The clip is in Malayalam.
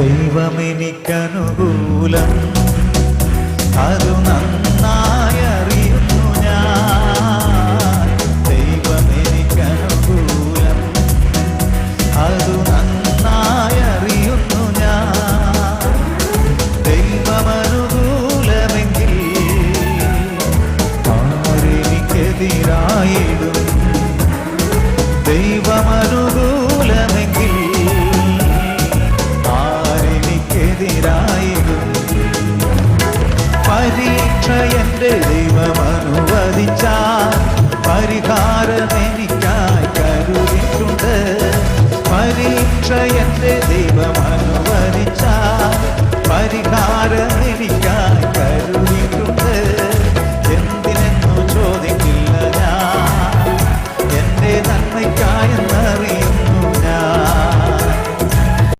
ദൈവമെനിക്കനുകൂലം അതു നന്നായി അറിയുന്നു ഞാൻ. ദൈവമെനിക്കനുകൂലം അതു നന്നായി അറിയുന്നു ഞാൻ. ദൈവമനുകൂലമെങ്കിൽ ആരെനിക്കെതിരായിടും? ദൈവമനുകൂലമെങ്കിൽ ആരെനിക്കെതിരായിടും? പരീക്ഷ എന്റെ ദൈവം അനുവദിച്ചാൽ പരിഹാരം എനിക്കായി കരുതിയിട്ടുണ്ട്. പരീക്ഷ എന്റെ ദൈവം അനുവദിച്ചാൽ പരിഹാരം